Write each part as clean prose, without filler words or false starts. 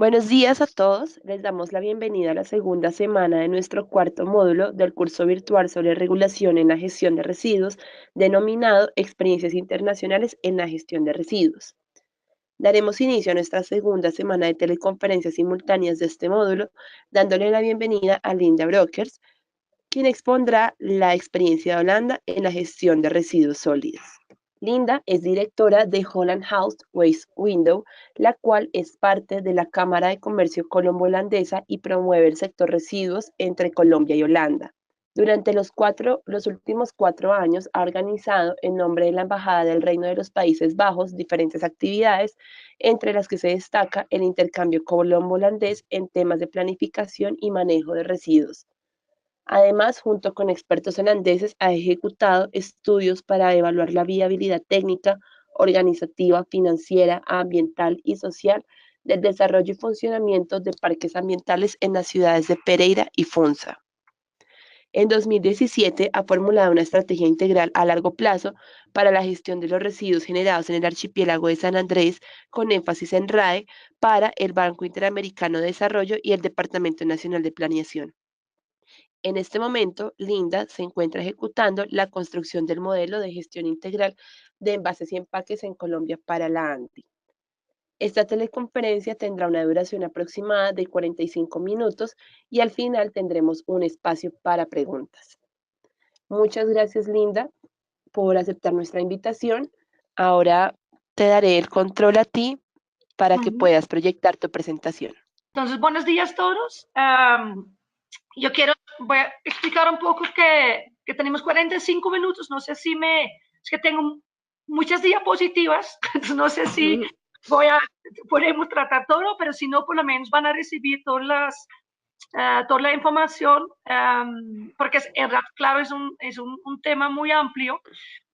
Buenos días a todos. Les damos la bienvenida a la segunda semana de nuestro cuarto módulo del curso virtual sobre regulación en la gestión de residuos, denominado Experiencias Internacionales en la Gestión de Residuos. Daremos inicio a nuestra segunda semana de teleconferencias simultáneas de este módulo, dándole la bienvenida a Linda Brokers, quien expondrá la experiencia de Holanda en la gestión de residuos sólidos. Linda es directora de Holland House Waste Window, la cual es parte de la Cámara de Comercio Colombo-Holandesa y promueve el sector residuos entre Colombia y Holanda. Durante los últimos 4 años ha organizado en nombre de la Embajada del Reino de los Países Bajos diferentes actividades, entre las que se destaca el intercambio colombo-holandés en temas de planificación y manejo de residuos. Además, junto con expertos holandeses, ha ejecutado estudios para evaluar la viabilidad técnica, organizativa, financiera, ambiental y social del desarrollo y funcionamiento de parques ambientales en las ciudades de Pereira y Funza. En 2017 ha formulado una estrategia integral a largo plazo para la gestión de los residuos generados en el archipiélago de San Andrés, con énfasis en RAE, para el Banco Interamericano de Desarrollo y el Departamento Nacional de Planeación. En este momento, Linda se encuentra ejecutando la construcción del modelo de gestión integral de envases y empaques en Colombia para la ANDI. Esta teleconferencia tendrá una duración aproximada de 45 minutos y al final tendremos un espacio para preguntas. Muchas gracias, Linda, por aceptar nuestra invitación. Ahora te daré el control a ti para que Ujú. puedas proyectar tu presentación. Entonces, buenos días a todos. Voy a explicar un poco que tenemos 45 minutos. No sé si es que tengo muchas diapositivas, entonces no sé si voy a, podemos tratar todo, pero si no, por lo menos van a recibir toda la información, porque en realidad, claro, es un tema muy amplio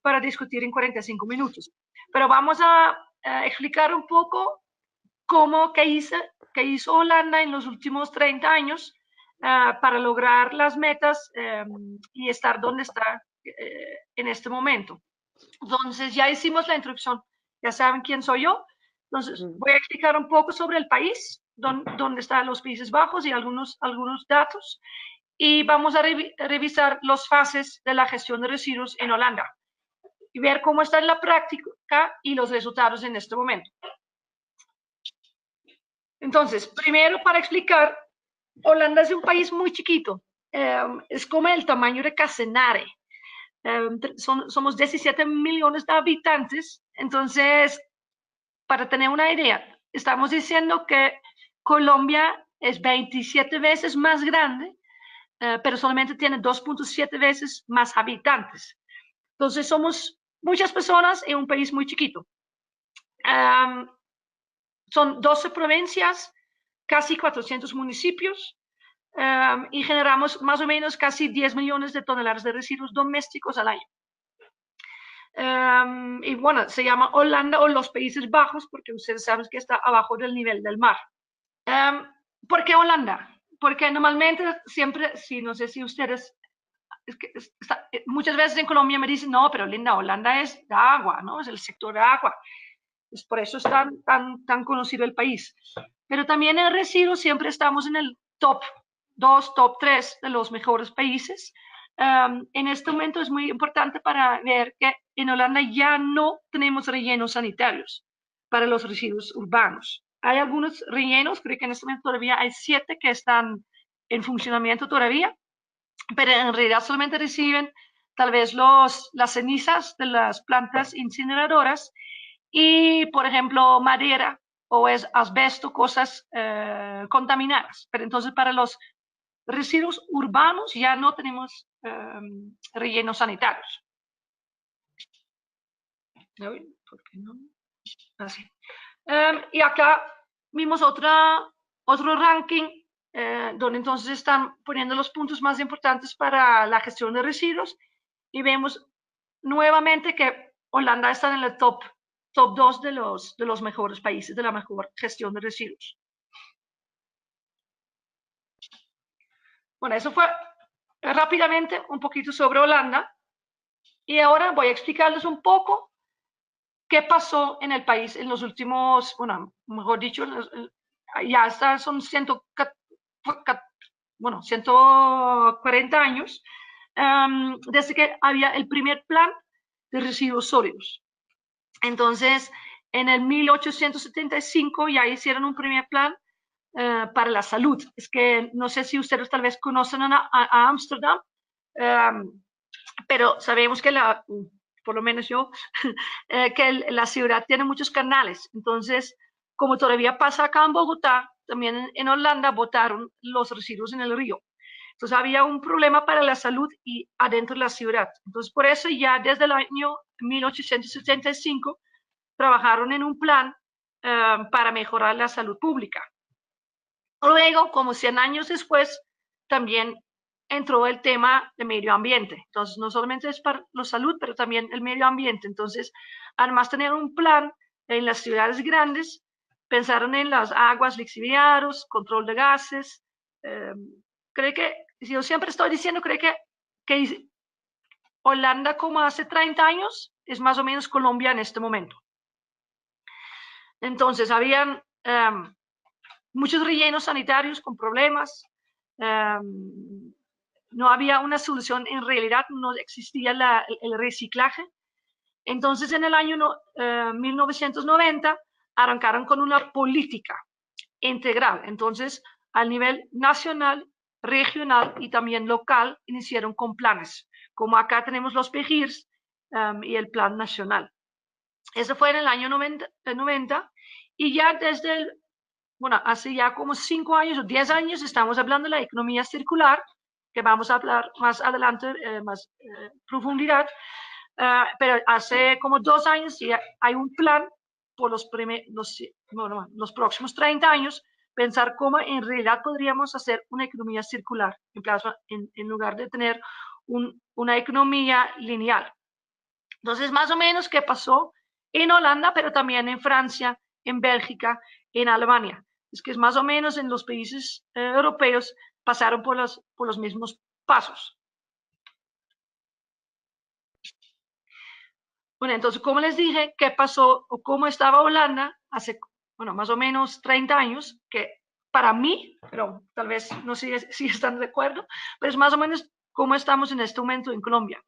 para discutir en 45 minutos. Pero vamos a explicar un poco qué hizo Holanda en los últimos 30 años para lograr las metas y estar donde está en este momento. Entonces, ya hicimos la introducción, ya saben quién soy yo. Entonces, voy a explicar un poco sobre el país, dónde están los Países Bajos y algunos datos. Y vamos a revisar las fases de la gestión de residuos en Holanda y ver cómo está en la práctica y los resultados en este momento. Entonces, primero para explicar, Holanda es un país muy chiquito, es como el tamaño de Casanare. Somos 17 millones de habitantes, entonces, para tener una idea, estamos diciendo que Colombia es 27 veces más grande, pero solamente tiene 2.7 veces más habitantes. Entonces, somos muchas personas en un país muy chiquito. Son 12 provincias, casi 400 municipios, y generamos más o menos casi 10 millones de toneladas de residuos domésticos al año. Y bueno, se llama Holanda o los Países Bajos porque ustedes saben que está abajo del nivel del mar. ¿Por qué Holanda? Porque normalmente siempre, sí, no sé si ustedes, muchas veces en Colombia me dicen, no, pero Linda, Holanda es de agua, ¿no? Es el sector de agua. Pues por eso es tan conocido el país. Pero también en residuos siempre estamos en el top 2, top 3 de los mejores países. En este momento es muy importante para ver que en Holanda ya no tenemos rellenos sanitarios para los residuos urbanos. Hay algunos rellenos, creo que en este momento todavía hay 7 que están en funcionamiento todavía, pero en realidad solamente reciben tal vez las cenizas de las plantas incineradoras y, por ejemplo, madera o es asbesto, cosas contaminadas. Pero entonces para los residuos urbanos ya no tenemos rellenos sanitarios. ¿Por qué no? Así. Y acá vimos otro ranking donde entonces están poniendo los puntos más importantes para la gestión de residuos y vemos nuevamente que Holanda está en el top 2 de los mejores países de la mejor gestión de residuos. Bueno, eso fue rápidamente un poquito sobre Holanda y ahora voy a explicarles un poco qué pasó en el país en los últimos, bueno, mejor dicho, ya está, son 140 años, desde que había el primer plan de residuos sólidos. Entonces, en el 1875 ya hicieron un primer plan para la salud. Es que no sé si ustedes tal vez conocen a Ámsterdam, pero sabemos que por lo menos yo, que la ciudad tiene muchos canales. Entonces, como todavía pasa acá en Bogotá, también en Holanda botaron los residuos en el río. Entonces había un problema para la salud y adentro de la ciudad. Entonces, por eso ya desde el año 1875 trabajaron en un plan para mejorar la salud pública. Luego, como 100 años después, también entró el tema de medio ambiente. Entonces, no solamente es para la salud, pero también el medio ambiente. Entonces, además tener un plan en las ciudades grandes, pensaron en las aguas lixiviados, control de gases. Creo que, yo siempre estoy diciendo, creo que Holanda, como hace 30 años, es más o menos Colombia en este momento. Entonces, habían muchos rellenos sanitarios con problemas. No había una solución, en realidad no existía el reciclaje. Entonces, en el año 1990, arrancaron con una política integral. Entonces, a nivel nacional, regional y también local, iniciaron con planes, como acá tenemos los PEGIRS y el Plan Nacional. Eso fue en el año 90 y ya desde hace ya como 5 años o 10 años estamos hablando de la economía circular, que vamos a hablar más adelante, más profundidad, pero hace como 2 años ya hay un plan por los próximos 30 años, pensar cómo en realidad podríamos hacer una economía circular, en lugar de tener una economía lineal. Entonces, más o menos, ¿qué pasó en Holanda, pero también en Francia, en Bélgica, en Alemania? Es que es más o menos en los países europeos pasaron por los mismos pasos. Bueno, entonces, como les dije, ¿qué pasó o cómo estaba Holanda hace, más o menos 30 años? Que para mí, pero tal vez no sé si están de acuerdo, pero es más o menos cómo estamos en este momento en Colombia.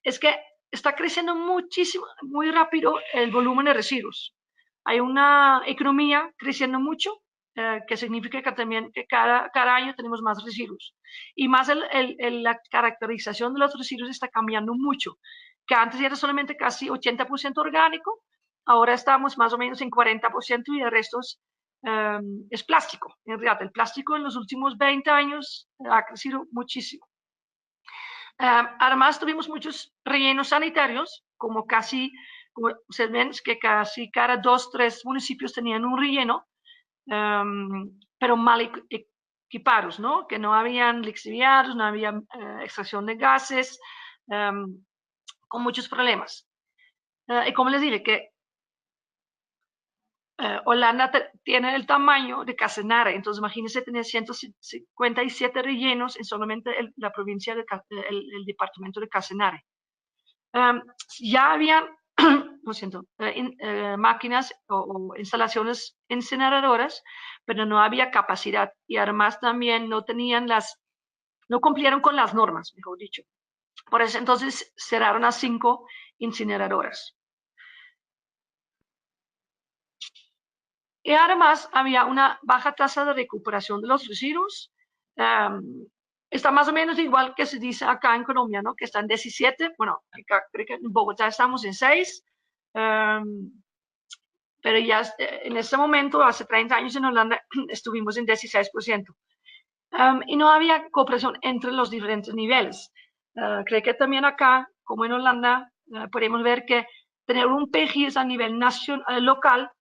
Es que está creciendo muchísimo, muy rápido el volumen de residuos. Hay una economía creciendo mucho, que significa que también que cada año tenemos más residuos. Y más la caracterización de los residuos está cambiando mucho, que antes era solamente casi 80% orgánico, ahora estamos más o menos en 40% y el resto es plástico. En realidad, el plástico en los últimos 20 años ha crecido muchísimo. Además, tuvimos muchos rellenos sanitarios, como ustedes ven, que casi cada 2, 3 municipios tenían un relleno, pero mal equipados, ¿no? Que no habían lixiviados, no había extracción de gases, con muchos problemas. Y como les dije, que Holanda tiene el tamaño de Casanare, entonces imagínense tener 157 rellenos en solamente la provincia, el departamento de Casanare. Ya habían, lo siento, máquinas o instalaciones incineradoras, pero no había capacidad y además también no cumplieron con las normas, mejor dicho. Por eso entonces cerraron a 5 incineradoras. Y además había una baja tasa de recuperación de los residuos. Está más o menos igual que se dice acá en Colombia, ¿no? Que está en 17. Bueno, acá, creo que en Bogotá estamos en 6. Pero ya en este momento, hace 30 años en Holanda, estuvimos en 16%. Y no había cooperación entre los diferentes niveles. Creo que también acá, como en Holanda, podemos ver que tener un PGIS a nivel local,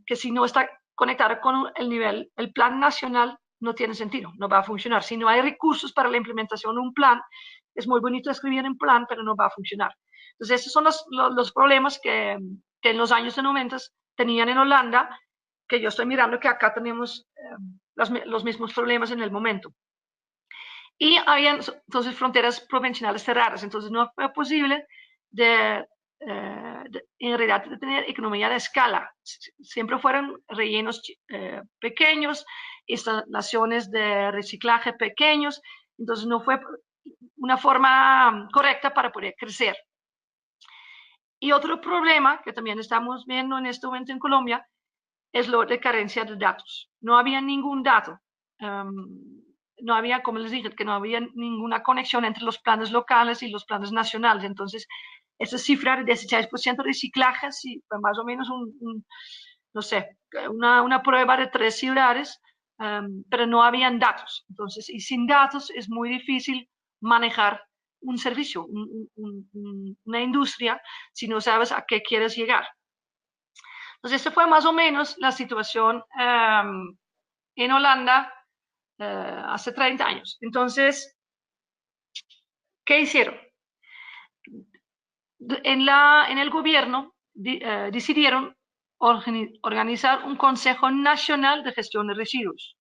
que si no está conectado con el plan nacional, no tiene sentido, no va a funcionar. Si no hay recursos para la implementación de un plan, es muy bonito escribir en plan, pero no va a funcionar. Entonces, esos son los problemas que en los años 90 tenían en Holanda, que yo estoy mirando que acá tenemos los mismos problemas en el momento. Y habían entonces fronteras provinciales cerradas, entonces no fue posible de en realidad de tener economía de escala. Siempre fueron rellenos pequeños, instalaciones de reciclaje pequeños, entonces no fue una forma correcta para poder crecer. Y otro problema que también estamos viendo en este momento en Colombia es lo de carencia de datos. No había ningún dato. No había, como les dije, que no había ninguna conexión entre los planes locales y los planes nacionales. Entonces, esa cifra de 16% de reciclaje, sí, fue más o menos no sé, una prueba de 3 ciudades, pero no habían datos. Entonces, y sin datos es muy difícil manejar un servicio, una industria, si no sabes a qué quieres llegar. Entonces, esta fue más o menos la situación en Holanda hace 30 años. Entonces, ¿qué hicieron? En el gobierno decidieron organizar un Consejo Nacional de Gestión de Residuos.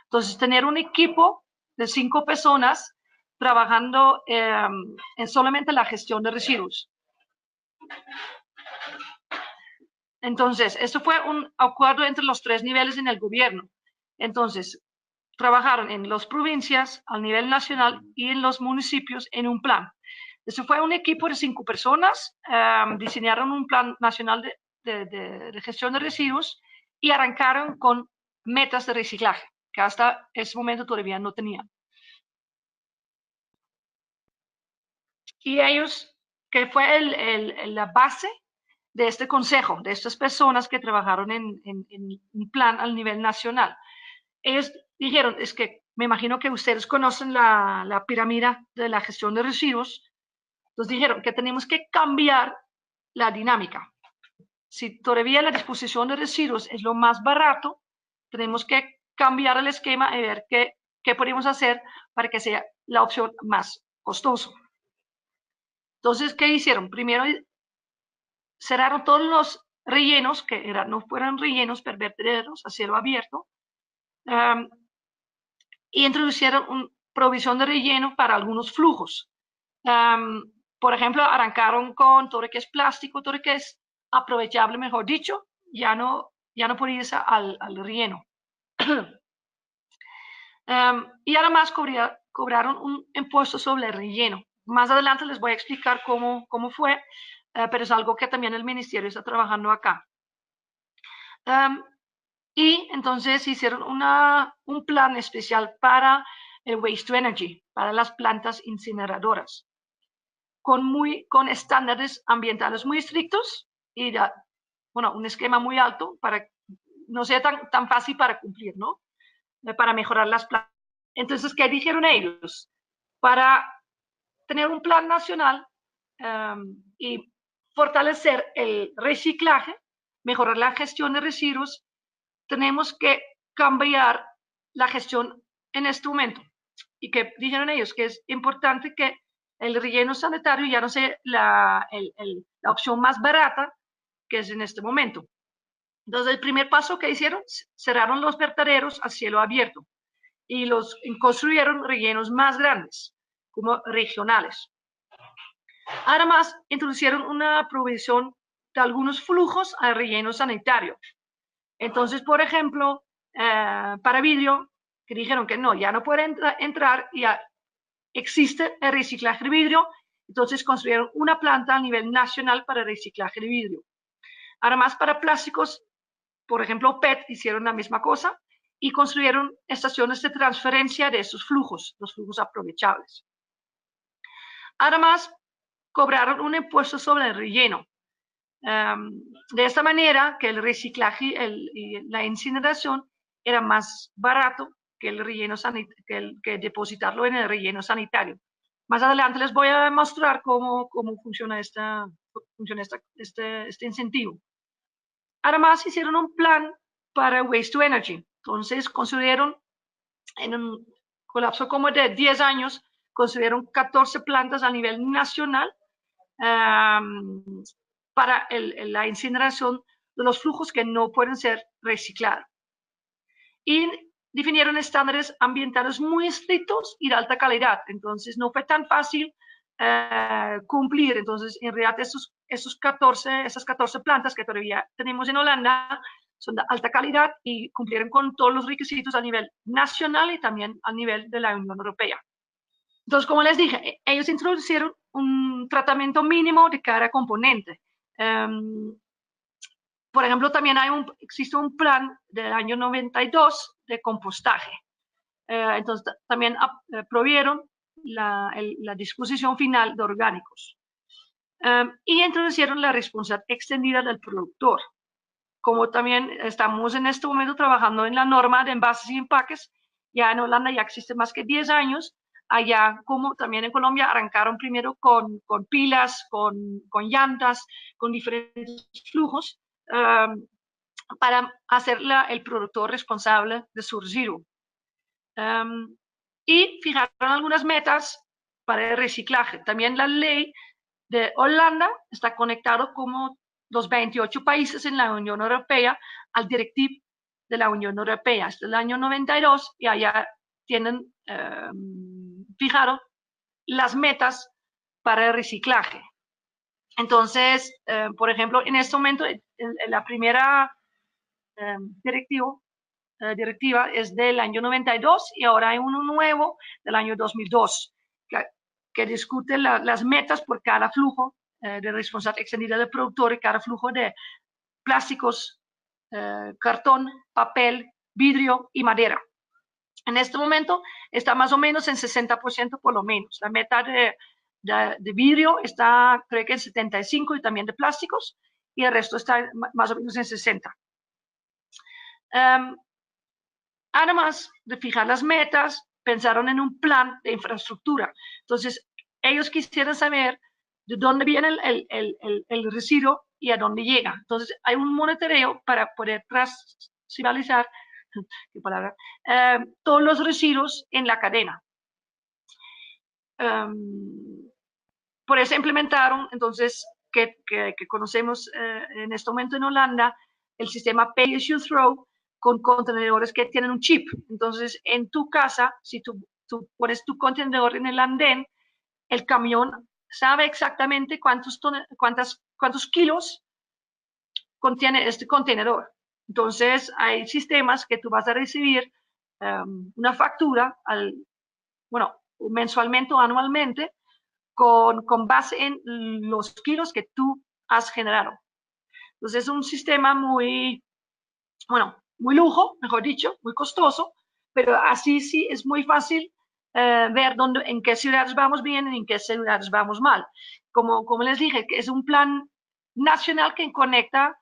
Entonces, tener un equipo de 5 personas trabajando en solamente la gestión de residuos. Entonces, esto fue un acuerdo entre los 3 niveles en el gobierno. Entonces, trabajaron en las provincias, al nivel nacional y en los municipios en un plan. Eso fue un equipo de 5 personas, diseñaron un plan nacional de gestión de residuos y arrancaron con metas de reciclaje, que hasta ese momento todavía no tenían. Y ellos, que fue la base de este consejo, de estas personas que trabajaron en un plan al nivel nacional. Ellos dijeron, es que me imagino que ustedes conocen la pirámide de la gestión de residuos, entonces dijeron que tenemos que cambiar la dinámica. Si todavía la disposición de residuos es lo más barato, tenemos que cambiar el esquema y ver qué podemos hacer para que sea la opción más costosa. Entonces, ¿qué hicieron? Primero cerraron todos los rellenos, que no fueran rellenos vertederos a cielo abierto, y introdujeron una provisión de relleno para algunos flujos. Por ejemplo, arrancaron con todo lo que es plástico, todo lo que es aprovechable, mejor dicho, ya no por irse al relleno. Y además cobraron un impuesto sobre el relleno. Más adelante les voy a explicar cómo fue, pero es algo que también el ministerio está trabajando acá. Y entonces hicieron un plan especial para el waste to energy, para las plantas incineradoras, con estándares ambientales muy estrictos y un esquema muy alto para no sea tan fácil para cumplir, ¿no? Para mejorar las plantas. Entonces, ¿qué dijeron ellos? Para tener un plan nacional y fortalecer el reciclaje, mejorar la gestión de residuos, tenemos que cambiar la gestión en este momento. Y que dijeron ellos que es importante que el relleno sanitario ya no sea la opción más barata que es en este momento. Entonces, el primer paso que hicieron, cerraron los vertederos a cielo abierto y construyeron rellenos más grandes, como regionales. Además, introdujeron una provisión de algunos flujos al relleno sanitario. Entonces, por ejemplo, para vidrio, que dijeron que no, ya no pueden entrar, ya existe el reciclaje de vidrio, entonces construyeron una planta a nivel nacional para el reciclaje de vidrio. Además, para plásticos, por ejemplo, PET, hicieron la misma cosa y construyeron estaciones de transferencia de esos flujos, los flujos aprovechables. Además, cobraron un impuesto sobre el relleno. De esta manera, que el reciclaje y la incineración era más barato que el relleno que depositarlo en el relleno sanitario. Más adelante les voy a mostrar cómo funciona este incentivo. Además, hicieron un plan para Waste to Energy. Entonces, construyeron en un colapso como de 10 años, construyeron 14 plantas a nivel nacional para la incineración de los flujos que no pueden ser reciclados. Y definieron estándares ambientales muy estrictos y de alta calidad. Entonces, no fue tan fácil cumplir. Entonces, en realidad, esas 14 plantas que todavía tenemos en Holanda son de alta calidad y cumplieron con todos los requisitos a nivel nacional y también a nivel de la Unión Europea. Entonces, como les dije, ellos introducieron un tratamiento mínimo de cada componente. Por ejemplo, también existe un plan del año 92 de compostaje. Entonces, también provieron la disposición final de orgánicos. Y introducieron la responsabilidad extendida del productor. Como también estamos en este momento trabajando en la norma de envases y empaques, ya en Holanda ya existe más que 10 años, allá como también en Colombia arrancaron primero con pilas, con llantas, con diferentes flujos, para hacer el productor responsable de su residuo. Y fijaron algunas metas para el reciclaje. También la ley de Holanda está conectado como los 28 países en la Unión Europea al directivo de la Unión Europea. Este es el año 92 y allá tienen fijado las metas para el reciclaje. Entonces, por ejemplo, en este momento, la primera directiva es del año 92 y ahora hay uno nuevo del año 2002 que discute las metas por cada flujo de responsabilidad extendida del productor y cada flujo de plásticos, cartón, papel, vidrio y madera. En este momento está más o menos en 60% por lo menos. La meta de vidrio está, creo que en 75 y también de plásticos, y el resto está más o menos en 60. Además de fijar las metas, pensaron en un plan de infraestructura. Entonces, ellos quisieran saber de dónde viene el residuo y a dónde llega. Entonces, hay un monitoreo para poder trazabilizar ¿qué palabra? Todos los residuos en la cadena. Por eso implementaron, entonces, que conocemos en este momento en Holanda, el sistema Pay as you Throw, con contenedores que tienen un chip. Entonces, en tu casa, si tú pones tu contenedor en el andén, el camión sabe exactamente cuántos kilos contiene este contenedor. Entonces, hay sistemas que tú vas a recibir una factura, mensualmente o anualmente, con base en los kilos que tú has generado. Entonces, es un sistema muy lujo, mejor dicho, muy costoso, pero así sí es muy fácil ver en qué ciudades vamos bien y en qué ciudades vamos mal. Como les dije, que es un plan nacional que conecta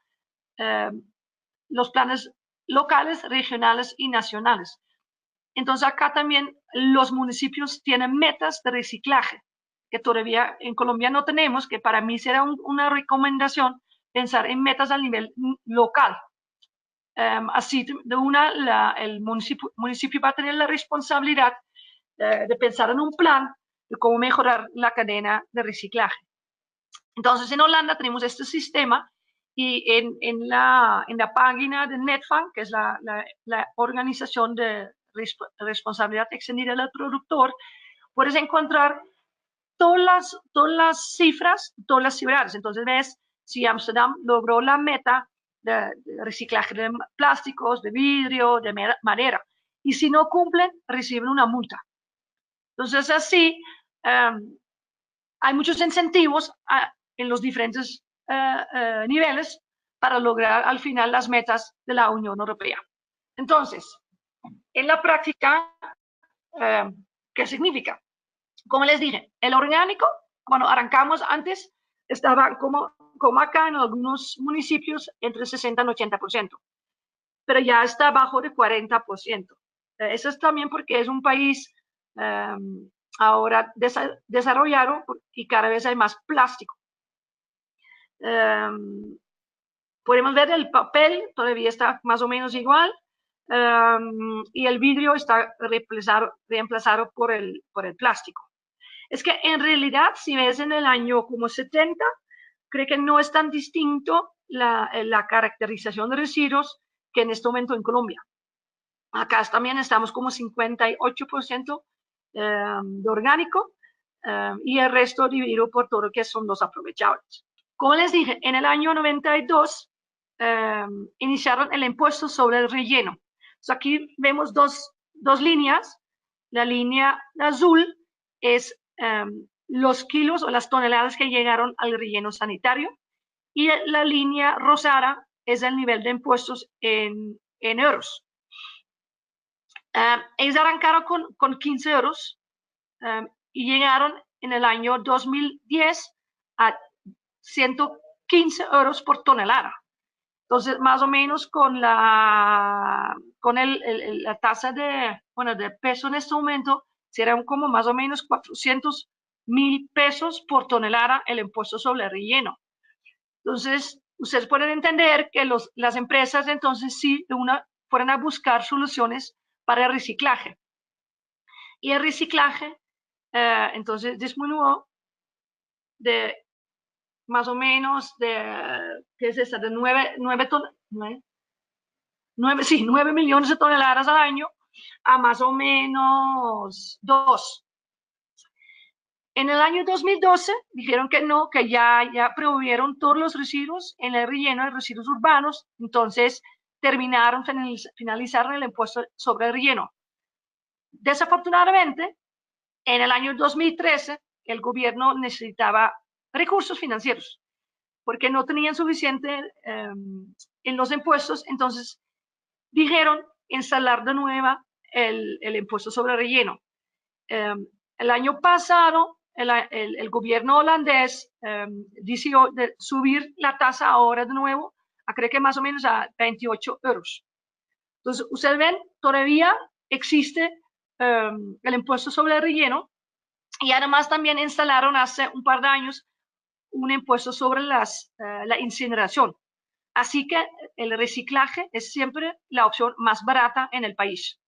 los planes locales, regionales y nacionales. Entonces acá también los municipios tienen metas de reciclaje, que todavía en Colombia no tenemos, que para mí será una recomendación pensar en metas a nivel local. Así, el municipio va a tener la responsabilidad de pensar en un plan de cómo mejorar la cadena de reciclaje. Entonces, en Holanda tenemos este sistema y en la página de Netfang, que es la organización de responsabilidad extendida del productor, puedes encontrar todas las cifras, todas las ciudades. Entonces, ves si Amsterdam logró la meta de reciclaje de plásticos, de vidrio, de madera. Y si no cumplen, reciben una multa. Entonces, así, hay muchos incentivos en los diferentes niveles para lograr al final las metas de la Unión Europea. Entonces, en la práctica, ¿qué significa? Como les dije, el orgánico, cuando arrancamos antes, estaba como acá en algunos municipios entre 60 y 80%, pero ya está abajo de 40%. Eso es también porque es un país ahora desarrollado y cada vez hay más plástico. Podemos ver el papel, todavía está más o menos igual, y el vidrio está reemplazado por el plástico. Es que en realidad, si ves en el año como 70, creo que no es tan distinto la caracterización de residuos que en este momento en Colombia. Acá también estamos como 58% de orgánico, y el resto dividido por todo lo que son los aprovechables. Como les dije, en el año 92 iniciaron el impuesto sobre el relleno. Entonces, aquí vemos dos líneas. La línea azul es los kilos o las toneladas que llegaron al relleno sanitario y la línea rosada es el nivel de impuestos en euros. Ellos arrancaron con 15 euros y llegaron en el año 2010 a 115 euros por tonelada. Entonces, más o menos con la tasa de peso en este momento, serán como más o menos 400.000 pesos por tonelada el impuesto sobre el relleno. Entonces, ustedes pueden entender que las empresas entonces sí fueron a buscar soluciones para el reciclaje. Y el reciclaje, entonces, disminuyó de más o menos ¿qué es esta? De 9 millones de toneladas al año a más o menos 2. En el año 2012 dijeron que no, que ya prohibieron todos los residuos en el relleno de residuos urbanos, entonces finalizaron el impuesto sobre el relleno. Desafortunadamente, en el año 2013, el gobierno necesitaba recursos financieros porque no tenían suficiente en los impuestos, entonces dijeron instalar de nuevo el impuesto sobre el relleno. El año pasado, el gobierno holandés decidió de subir la tasa ahora de nuevo, creo que más o menos a 28 euros. Entonces, ustedes ven, todavía existe el impuesto sobre el relleno y además también instalaron hace un par de años un impuesto sobre la incineración. Así que el reciclaje es siempre la opción más barata en el país.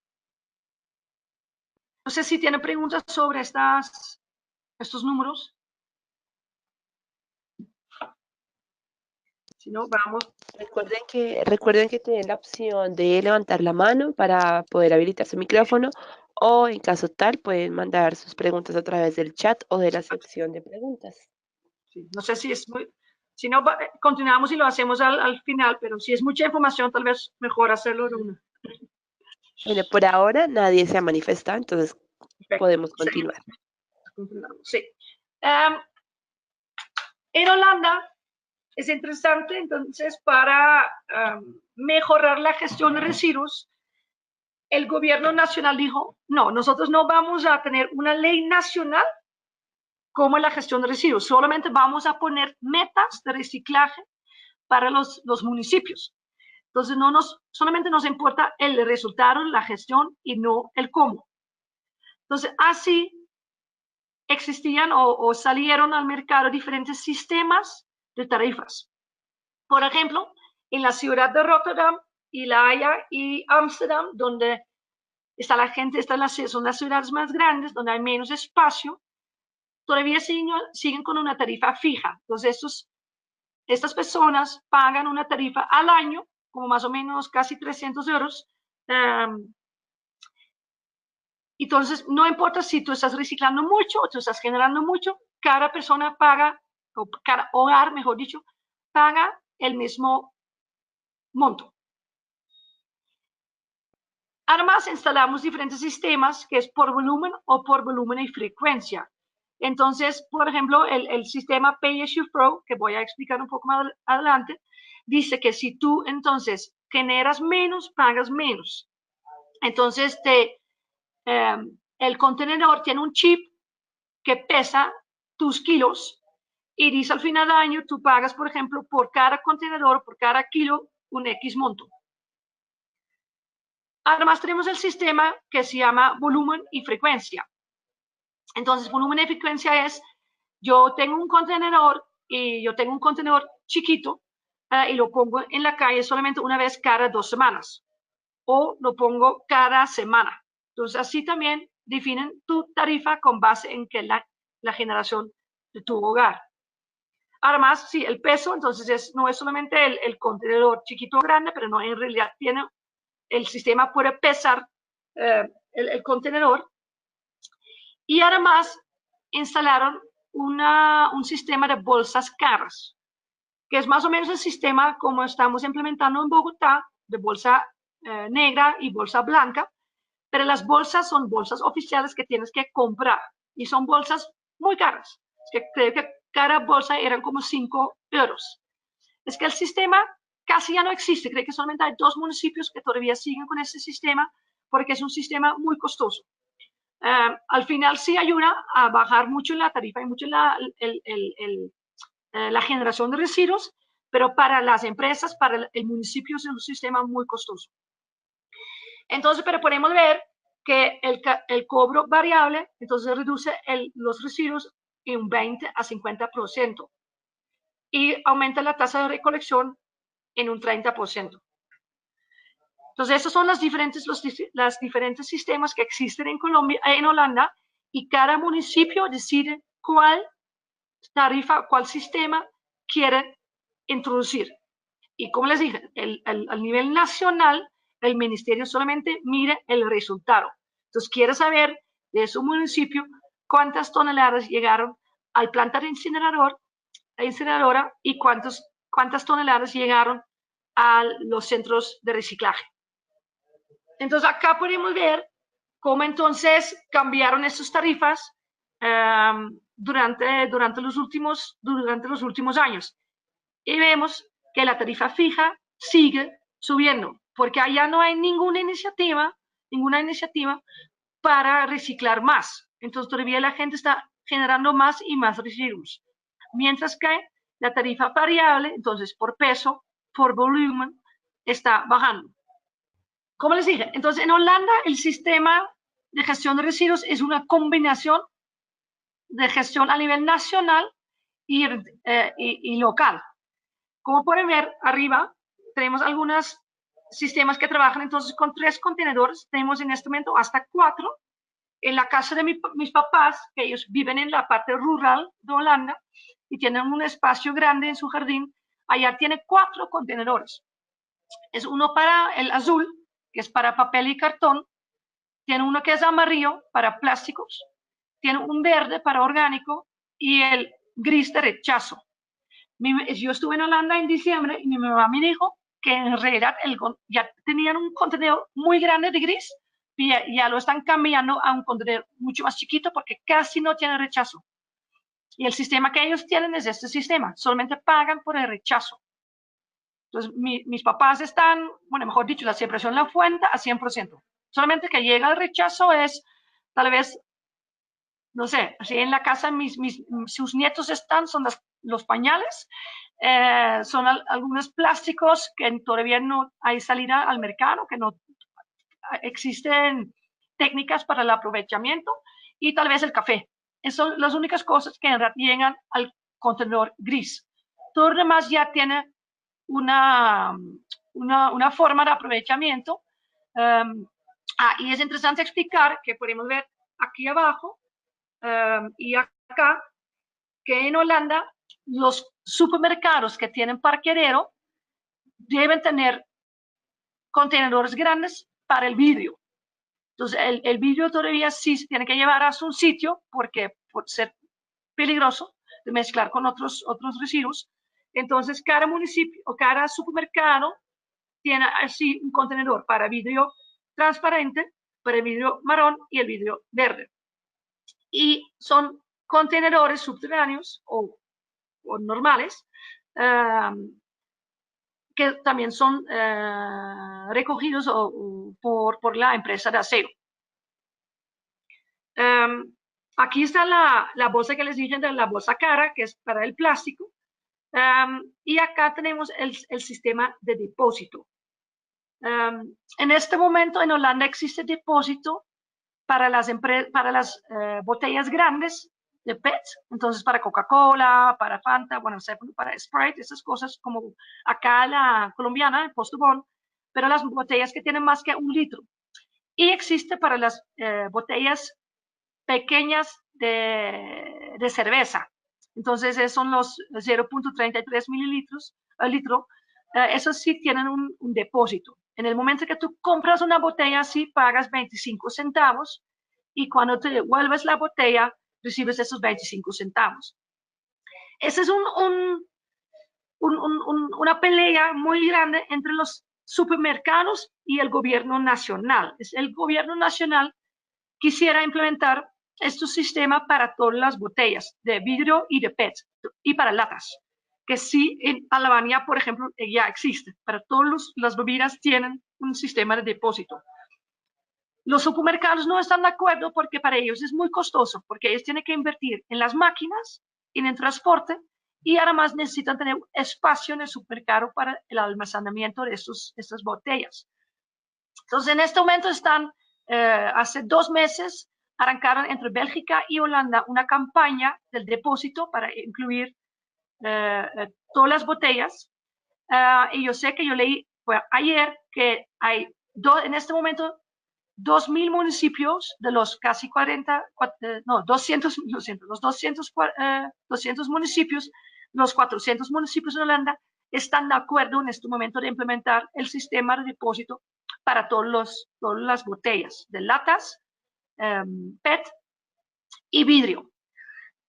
No sé si tienen preguntas sobre estos números. Si no, vamos. Recuerden que tienen la opción de levantar la mano para poder habilitar su micrófono o en caso tal pueden mandar sus preguntas a través del chat o de la sección de preguntas. Sí, no sé si es muy... Si no, continuamos y lo hacemos al final, pero si es mucha información, tal vez mejor hacerlo de una. Bueno, por ahora nadie se ha manifestado, entonces Perfecto. podemos continuar. Sí. En Holanda es interesante, entonces, para mejorar la gestión de residuos, el gobierno nacional dijo, no, nosotros no vamos a tener una ley nacional como la gestión de residuos, solamente vamos a poner metas de reciclaje para los municipios. Entonces, solamente nos importa el resultado, la gestión y no el cómo. Entonces, así existían o salieron al mercado diferentes sistemas de tarifas. Por ejemplo, en la ciudad de Rotterdam y La Haya y Ámsterdam, donde está la gente, son las ciudades más grandes, donde hay menos espacio, todavía siguen con una tarifa fija. Entonces, estas personas pagan una tarifa al año, como más o menos casi 300 euros. Entonces, no importa si tú estás reciclando mucho o tú estás generando mucho, cada persona paga, o cada hogar, mejor dicho, paga el mismo monto. Además, instalamos diferentes sistemas que es por volumen o por volumen y frecuencia. Entonces, por ejemplo, el sistema Pay As You Throw, que voy a explicar un poco más adelante, dice que si tú entonces generas menos, pagas menos. Entonces, el contenedor tiene un chip que pesa tus kilos y dice al final del año, tú pagas, por ejemplo, por cada contenedor, por cada kilo, un X monto. Además, tenemos el sistema que se llama volumen y frecuencia. Entonces, volumen y frecuencia es, yo tengo un contenedor y yo tengo un contenedor chiquito y lo pongo en la calle solamente una vez cada 2 semanas o lo pongo cada semana. Entonces, así también definen tu tarifa con base en que la generación de tu hogar. Además, sí, el peso, entonces no es solamente el contenedor chiquito o grande, pero no, en realidad el sistema puede pesar el contenedor. Y además, instalaron un sistema de bolsas caras, que es más o menos el sistema como estamos implementando en Bogotá, de bolsa negra y bolsa blanca, pero las bolsas son bolsas oficiales que tienes que comprar y son bolsas muy caras. Es que creo que cada bolsa eran como 5 euros. Es que el sistema casi ya no existe. Creo que solamente hay 2 municipios que todavía siguen con ese sistema porque es un sistema muy costoso. Al final sí ayuda a bajar mucho la tarifa y mucho la generación de residuos, pero para las empresas, para el municipio es un sistema muy costoso. Entonces, pero podemos ver que el cobro variable, entonces reduce los residuos en un 20 a 50% y aumenta la tasa de recolección en un 30%. Entonces, estos son los diferentes sistemas que existen en Colombia, en Holanda, y cada municipio decide cuál tarifa, cuál sistema quiere introducir. Y como les dije, al nivel nacional, el ministerio solamente mira el resultado. Entonces, quiere saber de su municipio cuántas toneladas llegaron al planta de incineradora y cuántas toneladas llegaron a los centros de reciclaje. Entonces, acá podemos ver cómo entonces cambiaron estas tarifas durante los últimos años. Y vemos que la tarifa fija sigue subiendo, porque allá no hay ninguna iniciativa para reciclar más. Entonces todavía la gente está generando más y más residuos. Mientras que la tarifa variable, entonces por peso, por volumen, está bajando. Como les dije, entonces en Holanda el sistema de gestión de residuos es una combinación de gestión a nivel nacional y local. Como pueden ver arriba, tenemos algunos sistemas que trabajan entonces con 3 contenedores. Tenemos en este momento hasta 4. En la casa de mis papás, que ellos viven en la parte rural de Holanda y tienen un espacio grande en su jardín, allá tiene 4 contenedores. Es uno para el azul, que es para papel y cartón. Tiene uno que es amarillo para plásticos. Tiene un verde para orgánico y el gris de rechazo. Yo estuve en Holanda en diciembre y mi mamá me dijo que en realidad ya tenían un contenedor muy grande de gris y ya lo están cambiando a un contenedor mucho más chiquito porque casi no tiene rechazo. Y el sistema que ellos tienen es este sistema, solamente pagan por el rechazo. Entonces, mis papás están, bueno, mejor dicho, la separación la fuente a 100%. Solamente que llega el rechazo es, tal vez, no sé, así en la casa sus nietos son los pañales, son algunos plásticos que todavía no hay salida al mercado, que no existen técnicas para el aprovechamiento y tal vez el café. Esas son las únicas cosas que en realidad llegan al contenedor gris. Todo lo demás ya tiene una forma de aprovechamiento. Y es interesante explicar que podemos ver aquí abajo y acá que en Holanda los supermercados que tienen parqueadero deben tener contenedores grandes para el vidrio. Entonces, el vidrio todavía sí se tiene que llevar a un sitio porque por ser peligroso de mezclar con otros residuos. Entonces, cada municipio o cada supermercado tiene así un contenedor para vidrio transparente, para el vidrio marrón y el vidrio verde. Y son contenedores subterráneos o normales que también son recogidos por la empresa de acero. Aquí está la bolsa que les dije, de la bolsa cara, que es para el plástico. Y acá tenemos el sistema de depósito. En este momento en Holanda existe depósito para las botellas grandes de PET, entonces para Coca-Cola, para Fanta, bueno, para Sprite, esas cosas como acá la colombiana, el Postobón, pero las botellas que tienen más que 1 litro. Y existe para las botellas pequeñas de cerveza. Entonces, son los 0.33 mililitros al litro. Esos sí tienen un depósito. En el momento que tú compras una botella así, pagas 25 centavos y cuando te devuelves la botella, recibes esos 25 centavos. Esa es una pelea muy grande entre los supermercados y el gobierno nacional. El gobierno nacional quisiera implementar este sistema para todas las botellas de vidrio y de PET y para latas, que sí en Alemania, por ejemplo, ya existe. Para todas las bebidas tienen un sistema de depósito. Los supermercados no están de acuerdo porque para ellos es muy costoso, porque ellos tienen que invertir en las máquinas, en el transporte y además necesitan tener espacio en el supermercado para el almacenamiento de estas botellas. Entonces, en este momento están, hace 2 meses, arrancaron entre Bélgica y Holanda una campaña del depósito para incluir todas las botellas. Y yo sé que yo leí ayer que hay en este momento 2.000 municipios de los casi 40, no, 200, lo siento, los 200 municipios, los 400 municipios de Holanda están de acuerdo en este momento de implementar el sistema de depósito para todas las botellas de latas, PET y vidrio.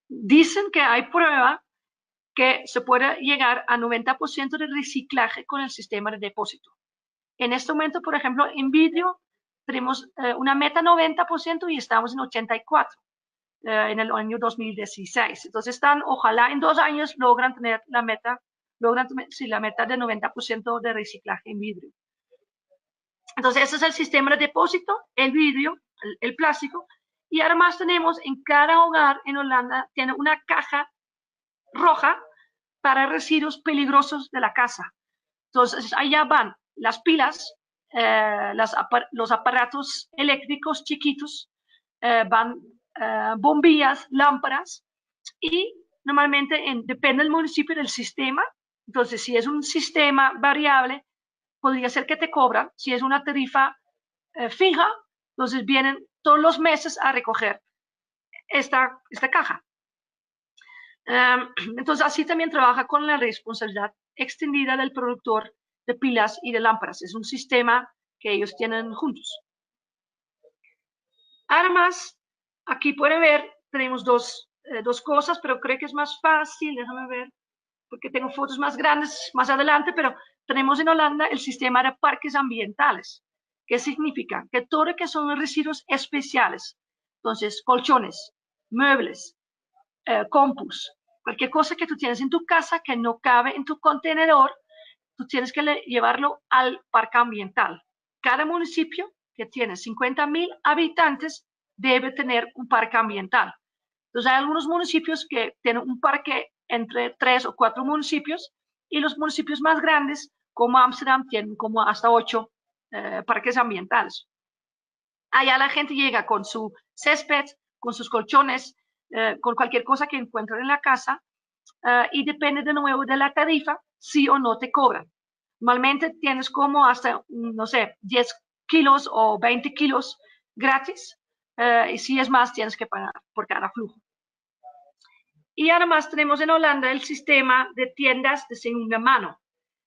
Dicen que hay prueba que se puede llegar a 90% de reciclaje con el sistema de depósito. En este momento, por ejemplo, en vidrio tenemos una meta 90% y estamos en 84% en el año 2016. Entonces ojalá en 2 años logran tener la meta de 90% de reciclaje en vidrio. Entonces, ese es el sistema de depósito, el vidrio, el plástico, y además tenemos en cada hogar en Holanda, tiene una caja roja para residuos peligrosos de la casa. Entonces, allá van las pilas, los aparatos eléctricos chiquitos, van bombillas, lámparas, y normalmente depende del municipio del sistema. Entonces, si es un sistema variable, podría ser que te cobran. Si es una tarifa fija, entonces vienen todos los meses a recoger esta caja. Entonces, así también trabaja con la responsabilidad extendida del productor de pilas y de lámparas. Es un sistema que ellos tienen juntos. Además, aquí pueden ver, tenemos dos cosas, pero creo que es más fácil, déjame ver, porque tengo fotos más grandes más adelante, pero tenemos en Holanda el sistema de parques ambientales. ¿Qué significa? Que todo lo que son residuos especiales, entonces colchones, muebles, compus, cualquier cosa que tú tienes en tu casa que no cabe en tu contenedor, tú tienes que llevarlo al parque ambiental. Cada municipio que tiene 50.000 habitantes debe tener un parque ambiental. Entonces, hay algunos municipios que tienen un parque entre 3 o 4 municipios y los municipios más grandes, como Ámsterdam, tienen como hasta 8 parques ambientales. Allá la gente llega con su césped, con sus colchones, con cualquier cosa que encuentren en la casa, y depende de nuevo de la tarifa, sí o no te cobran. Normalmente tienes como hasta, no sé, 10 kilos o 20 kilos gratis, y si es más, tienes que pagar por cada flujo. Y además tenemos en Holanda el sistema de tiendas de segunda mano.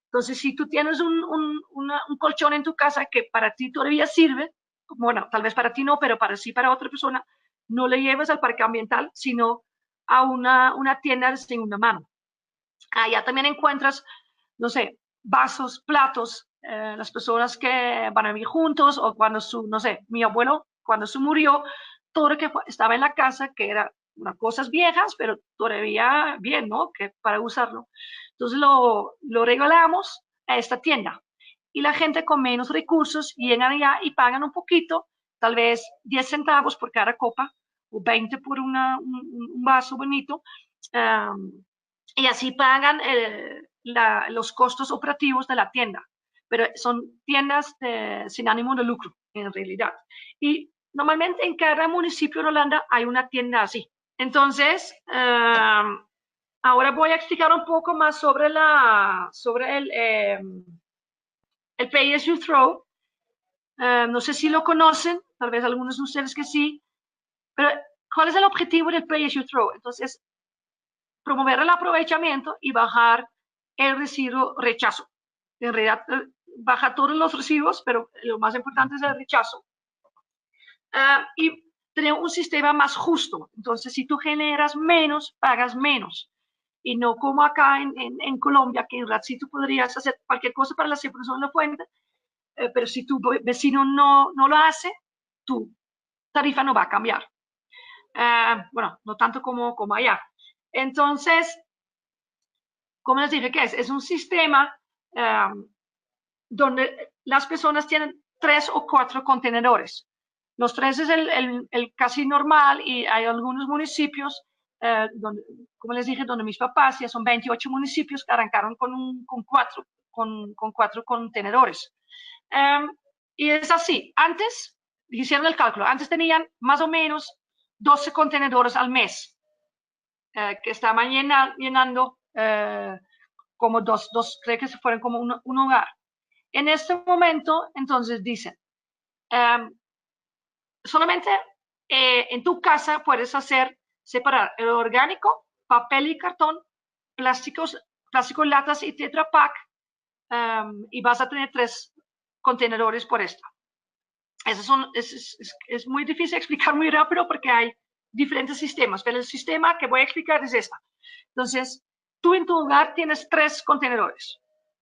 Entonces, si tú tienes un colchón en tu casa que para ti todavía sirve, bueno, tal vez para ti no, pero para otra persona, no le lleves al parque ambiental, sino a una tienda de segunda mano. Allá también encuentras, no sé, vasos, platos, las personas que van a vivir juntos o cuando no sé, mi abuelo, cuando se murió, todo lo que estaba en la casa, que eran unas cosas viejas, pero todavía bien, ¿no? Que para usarlo. Entonces lo regalamos a esta tienda. Y la gente con menos recursos llegan allá y pagan un poquito, tal vez 10 centavos por cada copa o 20 por un vaso bonito. Y así pagan los costos operativos de la tienda. Pero son tiendas sin ánimo de lucro, en realidad. Y normalmente en cada municipio de Holanda hay una tienda así. Entonces, ahora voy a explicar un poco más sobre el Pay As You Throw. No sé si lo conocen, tal vez algunos de ustedes que sí, pero ¿cuál es el objetivo del Pay As You Throw? Entonces, promover el aprovechamiento y bajar el residuo rechazo. En realidad, baja todos los residuos, pero lo más importante es el rechazo. Y tener un sistema más justo. Entonces, si tú generas menos, pagas menos. Y no como acá en Colombia, que en realidad sí tú podrías hacer cualquier cosa para la separación de la fuente, pero si tu vecino no lo hace, tu tarifa no va a cambiar. Bueno, no tanto como allá. Entonces, como les dije que es un sistema donde las personas tienen 3 o 4 contenedores. Los 3 es el casi normal y hay algunos municipios, donde, como les dije, donde mis papás, ya son 28 municipios que arrancaron con 4 contenedores. Y es así, antes, hicieron el cálculo, antes tenían más o menos 12 contenedores al mes, que estaban llenando como creo que se fueron como un hogar. En este momento, entonces dicen, solamente en tu casa puedes separar el orgánico, papel y cartón, plásticos, latas y Tetra Pak, y vas a tener 3 contenedores por esto. Es muy difícil explicar muy rápido porque hay diferentes sistemas, pero el sistema que voy a explicar es esta. Entonces, tú en tu hogar tienes 3 contenedores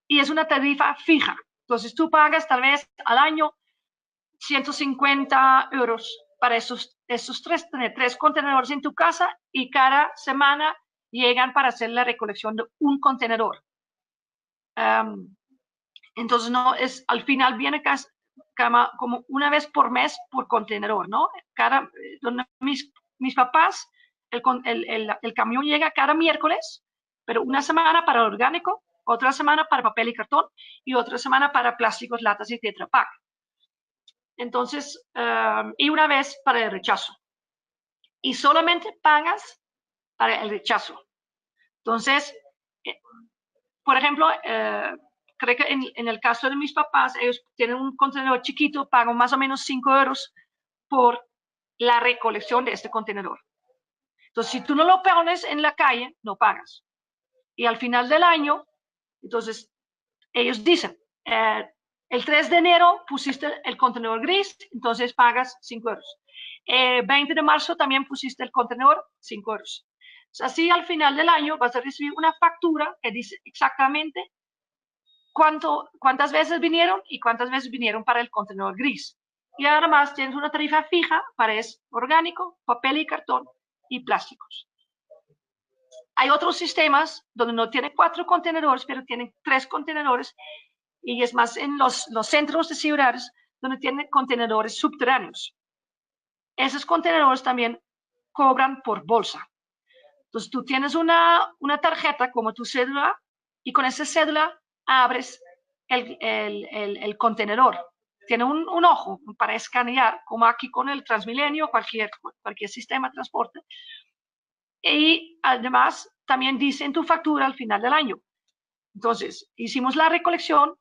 y es una tarifa fija. Entonces, tú pagas tal vez al año 150 euros para esos 3, tener 3 contenedores en tu casa y cada semana llegan para hacer la recolección de un contenedor. Entonces, no es, al final viene como una vez por mes por contenedor, ¿no? Donde mis papás, el camión llega cada miércoles, pero una semana para orgánico, otra semana para papel y cartón y otra semana para plásticos, latas y Tetra Pak. Entonces, y una vez para el rechazo. Y solamente pagas para el rechazo. Entonces, por ejemplo, creo que en el caso de mis papás, ellos tienen un contenedor chiquito, pagan más o menos 5 euros por la recolección de este contenedor. Entonces, si tú no lo pones en la calle, no pagas. Y al final del año, entonces, ellos dicen, el 3 de enero pusiste el contenedor gris, entonces pagas 5 euros. 20 de marzo también pusiste el contenedor, 5 euros. Así al final del año vas a recibir una factura que dice exactamente cuántas veces vinieron y cuántas veces vinieron para el contenedor gris. Y además tienes una tarifa fija para orgánico, papel y cartón y plásticos. Hay otros sistemas donde no tienen 4 contenedores, pero tienen 3 contenedores y es más en los centros de ciudades donde tienen contenedores subterráneos. Esos contenedores también cobran por bolsa. Entonces tú tienes una tarjeta como tu cédula y con esa cédula abres el contenedor. Tiene un ojo para escanear, como aquí con el Transmilenio, cualquier sistema de transporte. Y además también dice en tu factura al final del año. Entonces, hicimos la recolección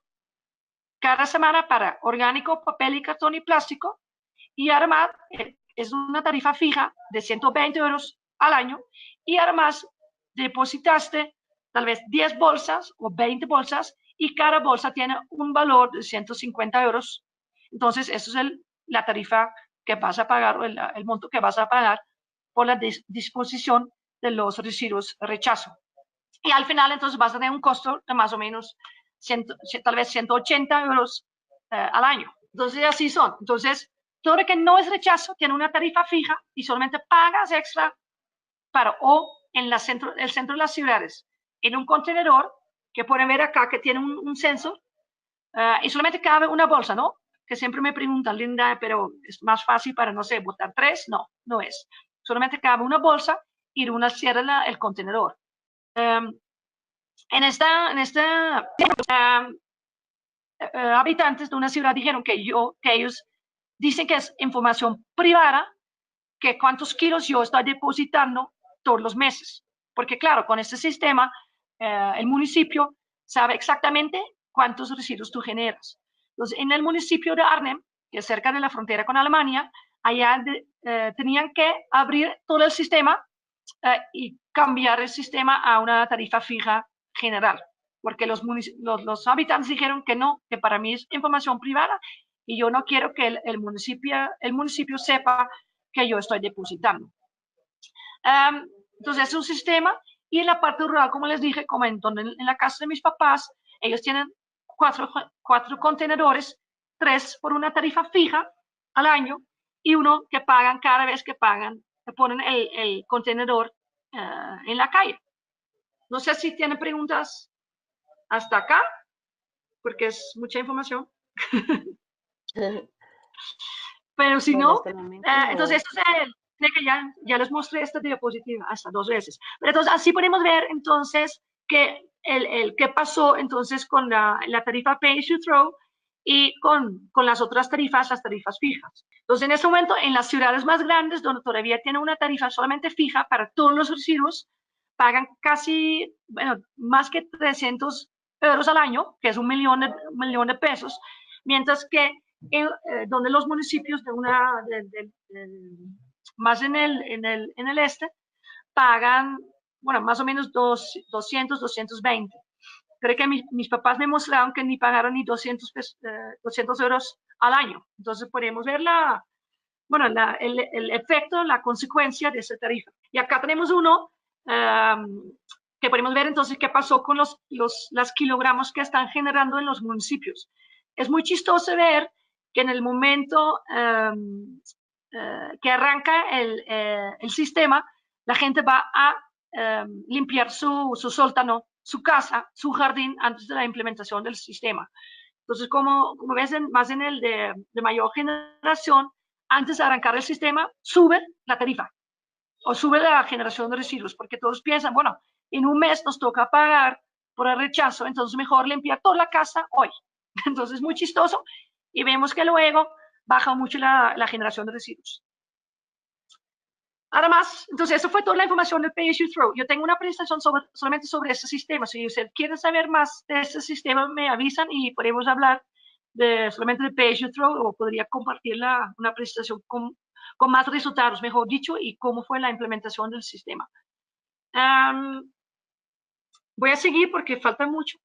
cada semana para orgánico, papel y cartón y plástico. Y además es una tarifa fija de 120 euros al año. Y además depositaste tal vez 10 bolsas o 20 bolsas y cada bolsa tiene un valor de 150 euros. Entonces, eso es la tarifa que vas a pagar, o el monto que vas a pagar por la disposición de los residuos rechazo. Y al final, entonces, vas a tener un costo de más o menos tal vez 180 euros al año. Entonces, así son. Entonces, todo lo que no es rechazo tiene una tarifa fija y solamente pagas extra o en el centro de las ciudades, en un contenedor que pueden ver acá que tiene un sensor y solamente cabe una bolsa, ¿no? Que siempre me preguntan, Linda, pero es más fácil para, no sé, botar 3. No, no es. Solamente cabe una bolsa y una cierra el contenedor. En esta habitantes de una ciudad dijeron que ellos dicen que es información privada, que cuántos kilos yo estoy depositando todos los meses. Porque claro, con este sistema, el municipio sabe exactamente cuántos residuos tú generas. Entonces, en el municipio de Arnhem, que es cerca de la frontera con Alemania, allá tenían que abrir todo el sistema y cambiar el sistema a una tarifa fija general, porque los habitantes dijeron que no, que para mí es información privada y yo no quiero que el municipio sepa que yo estoy depositando. Entonces es un sistema, y en la parte rural, como les dije, como en la casa de mis papás, ellos tienen cuatro contenedores, 3 por una tarifa fija al año y uno que pagan cada vez que pagan, que ponen el contenedor en la calle. No sé si tienen preguntas hasta acá, porque es mucha información, pero si Bueno, no, hasta el momento entonces no. esto es de que ya les mostré esta diapositiva hasta 2 veces. Pero entonces así podemos ver entonces que qué pasó entonces con la tarifa Pay as you Throw y con las otras tarifas, las tarifas fijas. Entonces en este momento en las ciudades más grandes donde todavía tienen una tarifa solamente fija para todos los residuos, pagan casi, bueno, más que 300 euros al año, que es un millón de pesos, mientras que donde los municipios más en el este pagan, bueno, más o menos 220. Creo que mis papás me mostraron que ni pagaron ni 200 euros al año. Entonces podemos ver bueno, el efecto, la consecuencia de esa tarifa. Y acá tenemos uno que podemos ver entonces qué pasó con las kilogramos que están generando en los municipios. Es muy chistoso ver que en el momento que arranca el sistema, la gente va a limpiar su sótano, su casa, su jardín antes de la implementación del sistema. Entonces, como ves, más en el de mayor generación, antes de arrancar el sistema, sube la tarifa o sube la generación de residuos, porque todos piensan, bueno, en un mes nos toca pagar por el rechazo, entonces mejor limpiar toda la casa hoy. Entonces, es muy chistoso y vemos que luego baja mucho la generación de residuos. Además, entonces, eso fue toda la información del Pay as you Throw. Yo tengo una presentación solamente sobre este sistema. Si usted quiere saber más de este sistema, me avisan y podemos hablar solamente de Pay as you Throw, o podría compartir una presentación con más resultados, mejor dicho, y cómo fue la implementación del sistema. Voy a seguir porque falta mucho.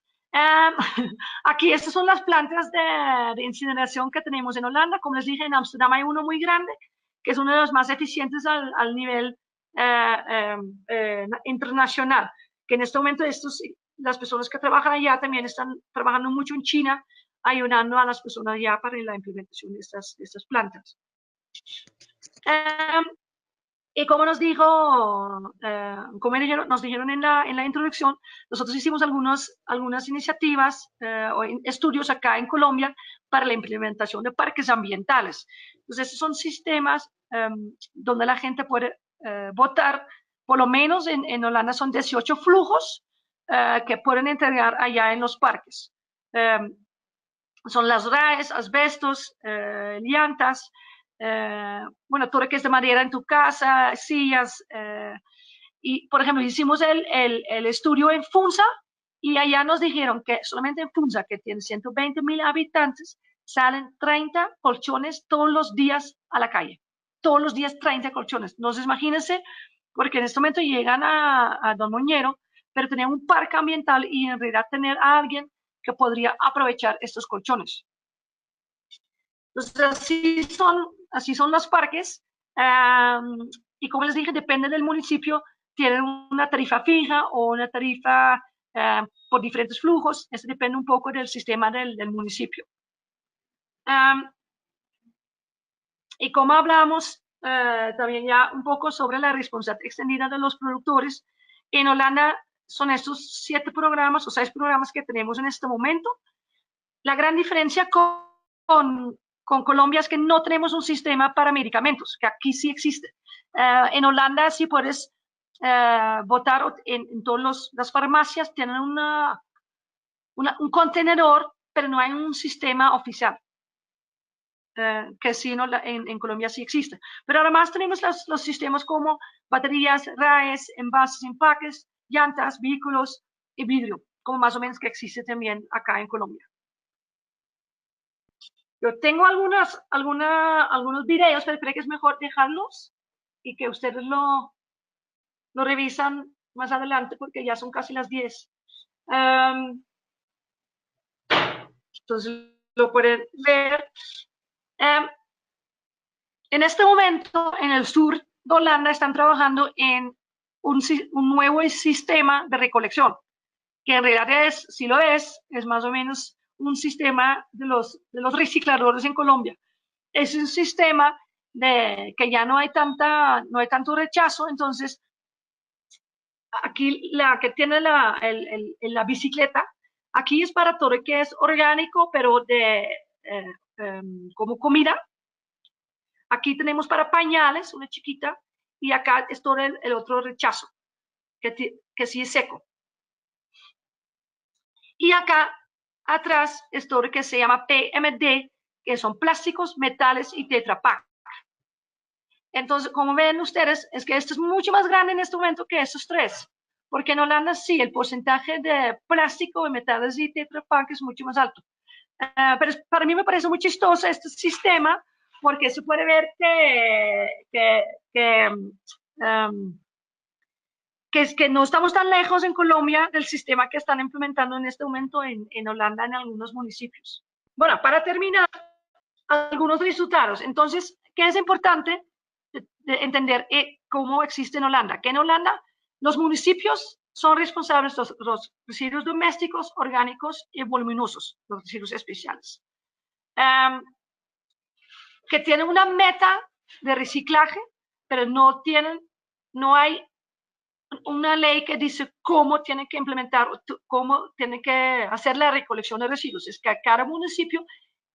Aquí, estas son las plantas de incineración que tenemos en Holanda. Como les dije, en Amsterdam hay uno muy grande, que es uno de los más eficientes al nivel internacional. Que en este momento las personas que trabajan allá también están trabajando mucho en China, ayudando a las personas allá para la implementación de estas plantas. Y como nos nos dijeron en la introducción, nosotros hicimos algunas iniciativas o estudios acá en Colombia para la implementación de parques ambientales. Entonces, estos son sistemas donde la gente puede votar, por lo menos en Holanda son 18 flujos que pueden entregar allá en los parques. Son las RAEs, asbestos, llantas, bueno, todo lo que es de madera en tu casa, sillas. Y, por ejemplo, hicimos el estudio en Funza y allá nos dijeron que solamente en Funza, que tiene 120.000 habitantes, salen 30 colchones todos los días a la calle. Todos los días 30 colchones. Entonces, imagínense, porque en este momento llegan a Don Moñero, pero tenían un parque ambiental y en realidad tener a alguien que podría aprovechar estos colchones. Entonces, así son los parques. Y como les dije, depende del municipio, tienen una tarifa fija o una tarifa por diferentes flujos. Eso depende un poco del sistema del municipio. Y como hablamos también ya un poco sobre la responsabilidad extendida de los productores, en Holanda son estos 7 programas o 6 programas que tenemos en este momento. La gran diferencia con Colombia es que no tenemos un sistema para medicamentos, que aquí sí existe. En Holanda sí puedes votar en todas las farmacias, tienen un contenedor, pero no hay un sistema oficial. Que sí en Colombia sí existe. Pero además tenemos los sistemas como baterías, RAEs, envases, empaques, llantas, vehículos y vidrio, como más o menos que existe también acá en Colombia. Yo tengo algunos videos, pero creo que es mejor dejarlos y que ustedes lo revisan más adelante porque ya son casi las 10. Entonces lo pueden ver. En este momento, en el sur de Holanda están trabajando en un nuevo sistema de recolección, que en realidad es, si lo es más o menos un sistema de los recicladores en Colombia. Es un sistema de que ya no hay tanto rechazo, entonces aquí la que tiene la bicicleta, aquí es para todo que es orgánico, pero como comida. Aquí tenemos para pañales, una chiquita, y acá es todo el otro rechazo, que sí es seco. Y acá atrás es todo lo que se llama PMD, que son plásticos, metales y Tetra Pak. Entonces, como ven ustedes, es que esto es mucho más grande en este momento que estos tres, porque en Holanda sí, el porcentaje de plástico, de metales y Tetra Pak es mucho más alto. Pero para mí me parece muy chistoso este sistema, porque se puede ver um, que no estamos tan lejos en Colombia del sistema que están implementando en este momento en Holanda en algunos municipios. Bueno, para terminar, algunos resultados. Entonces, ¿qué es importante de entender cómo existe en Holanda? Que en Holanda los municipios son responsables de los residuos domésticos, orgánicos y voluminosos, los residuos especiales. Que tienen una meta de reciclaje, pero no hay una ley que dice cómo tienen que implementar, cómo tienen que hacer la recolección de residuos. Es que cada municipio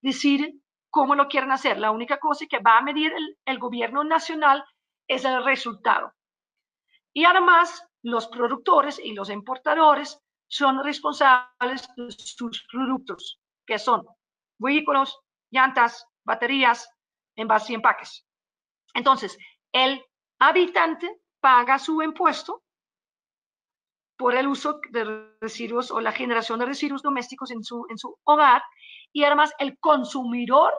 decide cómo lo quieren hacer. La única cosa que va a medir el gobierno nacional es el resultado. Y además, los productores y los importadores son responsables de sus productos, que son vehículos, llantas, baterías, envases y empaques. Entonces, el habitante paga su impuesto por el uso de residuos o la generación de residuos domésticos en su hogar, y además el consumidor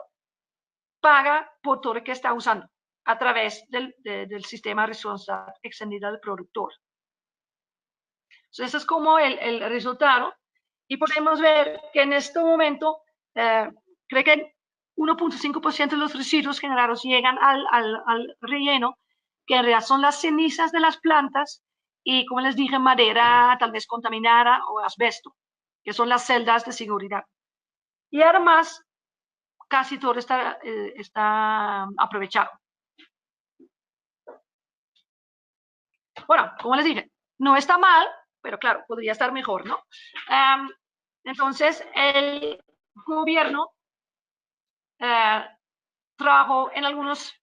paga por todo lo que está usando a través del sistema de responsabilidad extendida del productor. Entonces, ese es como el resultado, y podemos ver que en este momento creo que 1.5% de los residuos generados llegan al relleno, que en realidad son las cenizas de las plantas y, como les dije, madera tal vez contaminada o asbesto, que son las celdas de seguridad. Y además, casi todo está aprovechado. Bueno, como les dije, no está mal, pero claro, podría estar mejor, ¿no? Entonces, el gobierno trabajó en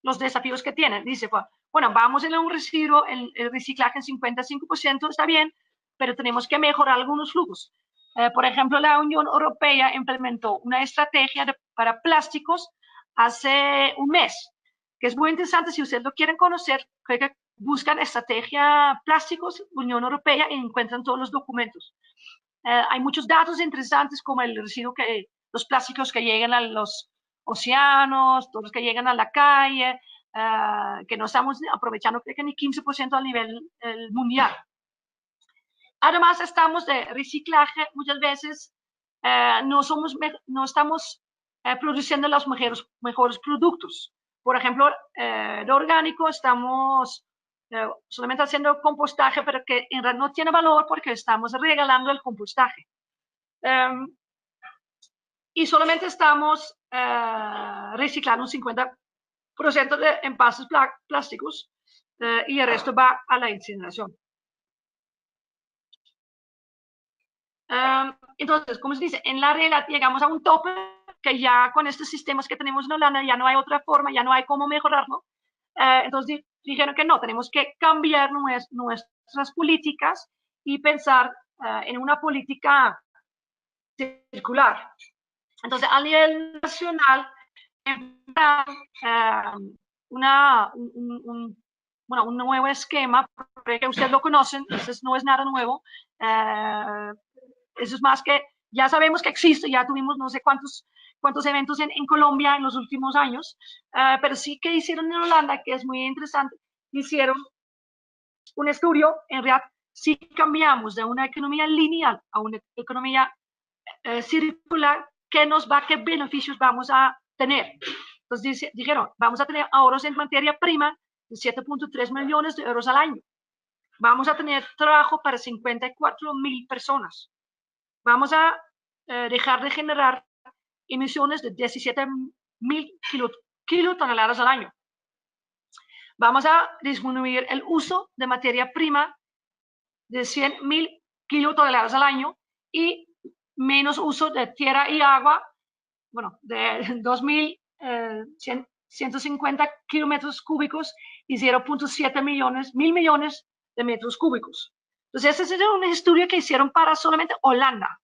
los desafíos que tienen. Dice, bueno, vamos en un residuo, el reciclaje en 55% está bien, pero tenemos que mejorar algunos flujos. Por ejemplo, la Unión Europea implementó una estrategia para plásticos hace un mes, que es muy interesante. Si ustedes lo quieren conocer, creo que buscan estrategia plásticos, Unión Europea, y encuentran todos los documentos. Hay muchos datos interesantes, como el residuo los plásticos que llegan a los océanos, todos los que llegan a la calle, que no estamos aprovechando, creo que ni 15% a nivel mundial. Además, estamos de reciclaje, muchas veces no estamos produciendo los mejores productos. Por ejemplo, de orgánico estamos solamente haciendo compostaje, pero que en realidad no tiene valor porque estamos regalando el compostaje. Y solamente estamos reciclando un 50% de envases plásticos y el resto va a la incineración. Entonces, como se dice, en la realidad llegamos a un tope que ya con estos sistemas que tenemos en Holanda ya no hay otra forma, ya no hay cómo mejorarlo. Entonces dijeron que no, tenemos que cambiar nuestras políticas y pensar en una política circular. Entonces, a nivel nacional, un nuevo esquema, que ustedes lo conocen, entonces no es nada nuevo. Eso es más que ya sabemos que existe, ya tuvimos no sé cuántos eventos en Colombia en los últimos años, pero sí que hicieron en Holanda, que es muy interesante, hicieron un estudio. En realidad, si cambiamos de una economía lineal a una economía circular, ¿qué beneficios vamos a tener? Entonces dijeron, vamos a tener ahorros en materia prima de 7.3 millones de euros al año. Vamos a tener trabajo para 54.000 personas. Vamos a dejar de generar emisiones de 17.000 kilotoneladas al año. Vamos a disminuir el uso de materia prima de 100.000 kilotoneladas al año y menos uso de tierra y agua, bueno, de 2.150 kilómetros cúbicos y 0.7 millones de metros cúbicos. Entonces, ese es un estudio que hicieron para solamente Holanda.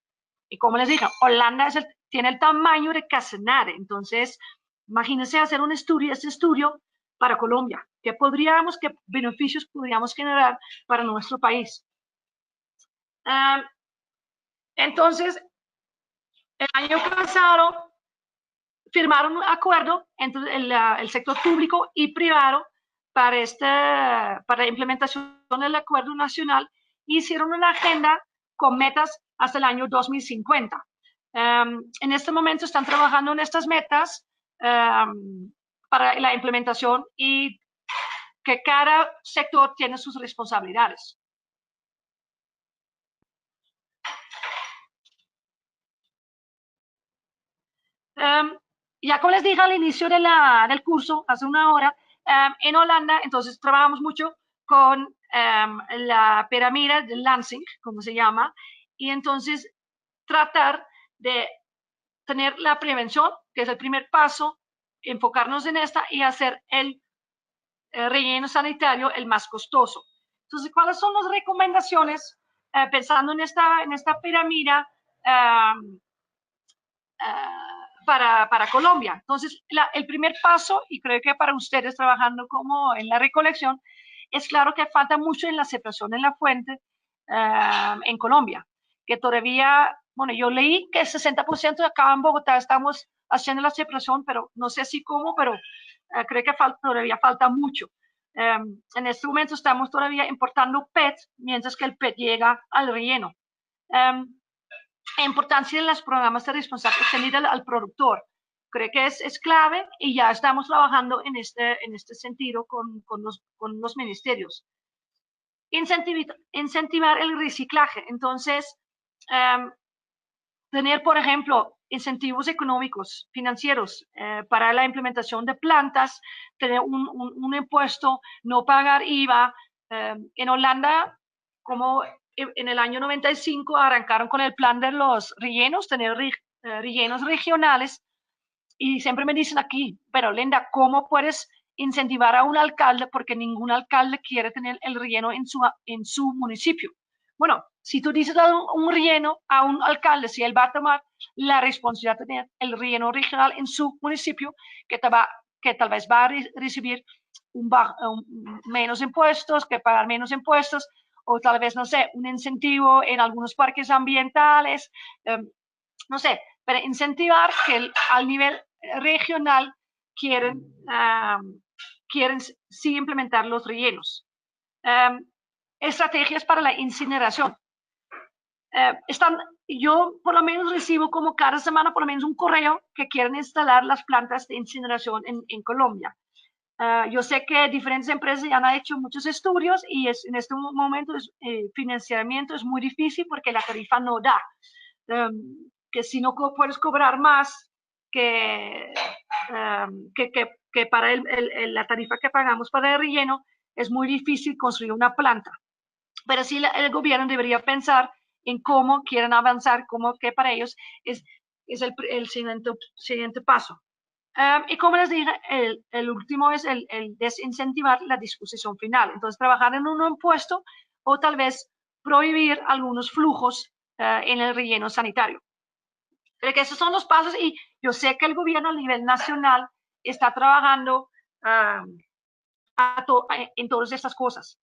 Y como les dije, Holanda tiene el tamaño de Casanare. Entonces, imagínense hacer un estudio, este estudio para Colombia. ¿Qué beneficios podríamos generar para nuestro país? Entonces, el año pasado firmaron un acuerdo entre el sector público y privado para la implementación del acuerdo nacional. Hicieron una agenda con metas hasta el año 2050. En este momento están trabajando en estas metas para la implementación y que cada sector tiene sus responsabilidades. Ya como les dije al inicio del curso, hace una hora, en Holanda, entonces trabajamos mucho con la pirámide de Lansing, como se llama, y entonces tratar de tener la prevención, que es el primer paso, enfocarnos en esta y hacer el relleno sanitario el más costoso. Entonces, ¿cuáles son las recomendaciones pensando en esta pirámide para Colombia? Entonces, el primer paso, y creo que para ustedes trabajando como en la recolección, es claro que falta mucho en la separación en la fuente en Colombia, que todavía, bueno, yo leí que el 60% de acá en Bogotá estamos haciendo la separación, pero no sé si cómo, pero creo que todavía falta mucho. En este momento estamos todavía importando PET, mientras que el PET llega al relleno. Importancia de los programas de responsabilidad extendida al productor. Creo que es clave y ya estamos trabajando en este sentido con los ministerios. Incentivar el reciclaje. Entonces, tener, por ejemplo, incentivos económicos, financieros para la implementación de plantas, tener un impuesto, no pagar IVA. En Holanda, como en el año 95 arrancaron con el plan de los rellenos, tener rellenos regionales, y siempre me dicen aquí, pero Linda, ¿cómo puedes incentivar a un alcalde? Porque ningún alcalde quiere tener el relleno en su municipio. Bueno, si tú dices un relleno a un alcalde, si él va a tomar la responsabilidad de tener el relleno regional en su municipio, que tal vez va a recibir menos impuestos, que pagar menos impuestos, o tal vez, no sé, un incentivo en algunos parques ambientales, no sé, pero incentivar que al nivel regional quieren sí implementar los rellenos. Estrategias para la incineración. Yo por lo menos recibo como cada semana por lo menos un correo que quieren instalar las plantas de incineración en Colombia. Yo sé que diferentes empresas ya han hecho muchos estudios y en este momento financiamiento es muy difícil porque la tarifa no da. Que si no puedes cobrar más que para la tarifa que pagamos para el relleno, es muy difícil construir una planta. Pero sí el gobierno debería pensar en cómo quieren avanzar, cómo que para ellos es el siguiente paso. Y como les dije, el último es el desincentivar la disposición final. Entonces, trabajar en un impuesto o tal vez prohibir algunos flujos en el relleno sanitario. Creo que esos son los pasos y yo sé que el gobierno a nivel nacional está trabajando en todas estas cosas.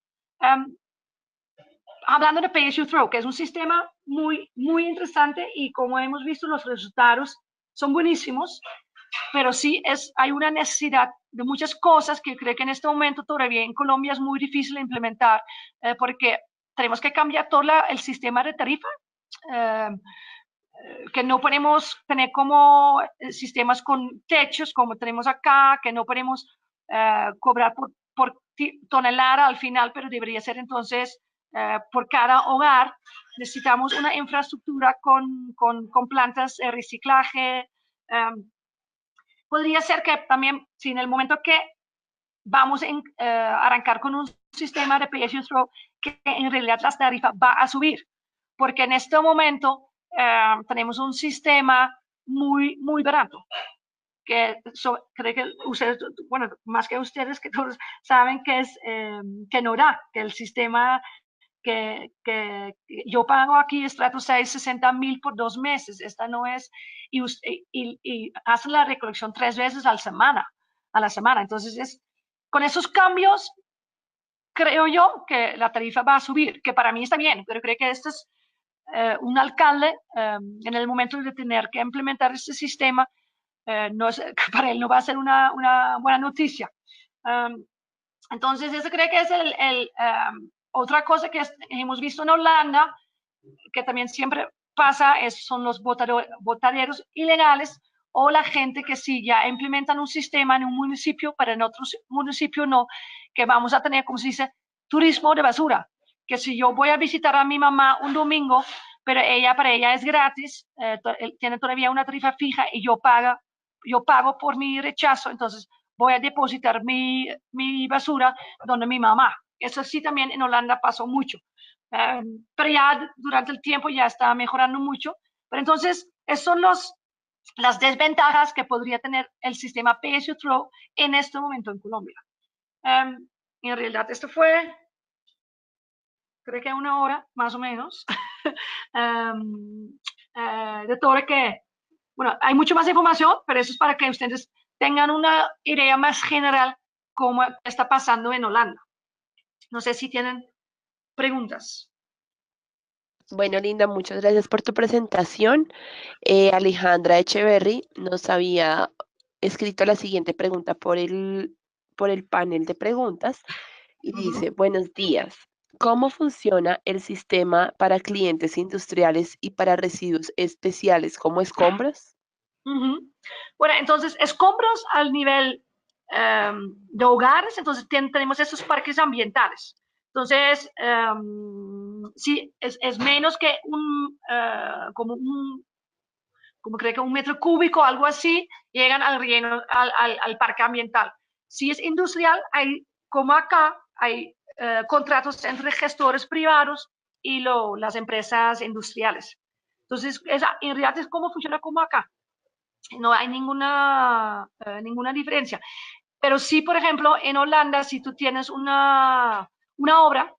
Hablando de Pay As You Throw, que es un sistema muy, muy interesante y como hemos visto los resultados son buenísimos, pero sí hay una necesidad de muchas cosas que creo que en este momento todavía en Colombia es muy difícil de implementar porque tenemos que cambiar todo el sistema de tarifa. que no podemos tener como sistemas con techos como tenemos acá, que no podemos cobrar por tonelada al final, pero debería ser entonces por cada hogar. Necesitamos una infraestructura con plantas de reciclaje. Podría ser que también, si en el momento que vamos a arrancar con un sistema de pay as you throw, que en realidad la tarifa va a subir, porque en este momento tenemos un sistema muy barato, creo que ustedes, bueno, más que ustedes, que todos saben que es que no da, que el sistema que yo pago aquí estrato 6, 60,000 por 2 meses. Esta no es, y hacen la recolección 3 veces a la semana. Entonces, con esos cambios, creo yo que la tarifa va a subir, que para mí está bien, pero creo que este es un alcalde en el momento de tener que implementar este sistema, no es, para él no va a ser una buena noticia. Entonces, eso creo que es otra cosa que hemos visto en Holanda, que también siempre pasa, son los botaderos ilegales o la gente que sí ya implementan un sistema en un municipio, pero en otro municipio no, que vamos a tener, como se dice, turismo de basura, que si yo voy a visitar a mi mamá un domingo, pero para ella es gratis, tiene todavía una tarifa fija y yo pago por mi rechazo, entonces voy a depositar mi basura donde mi mamá. Eso sí también en Holanda pasó mucho. Pero ya durante el tiempo ya está mejorando mucho. Pero entonces, esas son las desventajas que podría tener el sistema Pay as you throw en este momento en Colombia. En realidad, esto fue, creo que 1 hora más o menos, de todo lo que, bueno, hay mucho más información, pero eso es para que ustedes tengan una idea más general cómo está pasando en Holanda. No sé si tienen preguntas. Bueno, Linda, muchas gracias por tu presentación. Alejandra Echeverry nos había escrito la siguiente pregunta por el panel de preguntas y dice, Ujú. buenos días. ¿Cómo funciona el sistema para clientes industriales y para residuos especiales como escombros? Ujú. Bueno, entonces, escombros al nivel de hogares, entonces tenemos esos parques ambientales. Entonces, sí, es menos que como creo que 1 metro cúbico, algo así, llegan al relleno, al parque ambiental. Si es industrial, como acá, hay contratos entre gestores privados y las empresas industriales. Entonces, en realidad es como funciona como acá. No hay ninguna diferencia. Pero sí, por ejemplo, en Holanda, si tú tienes una obra,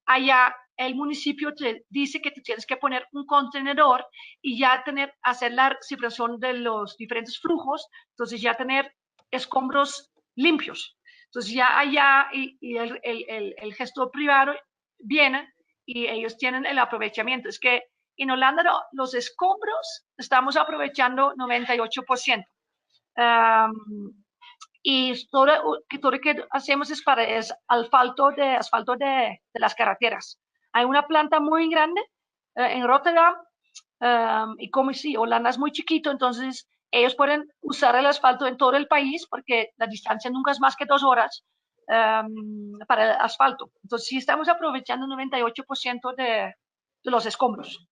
allá el municipio te dice que tú tienes que poner un contenedor y ya hacer la separación de los diferentes flujos, entonces ya tener escombros limpios. Entonces ya allá y el gestor privado viene y ellos tienen el aprovechamiento. Es que en Holanda los escombros estamos aprovechando 98%. Y todo lo que hacemos es asfalto de las carreteras. Hay una planta muy grande en Rotterdam, y como si Holanda es muy chiquito, entonces ellos pueden usar el asfalto en todo el país porque la distancia nunca es más que 2 horas para el asfalto. Entonces sí estamos aprovechando 98% de los escombros.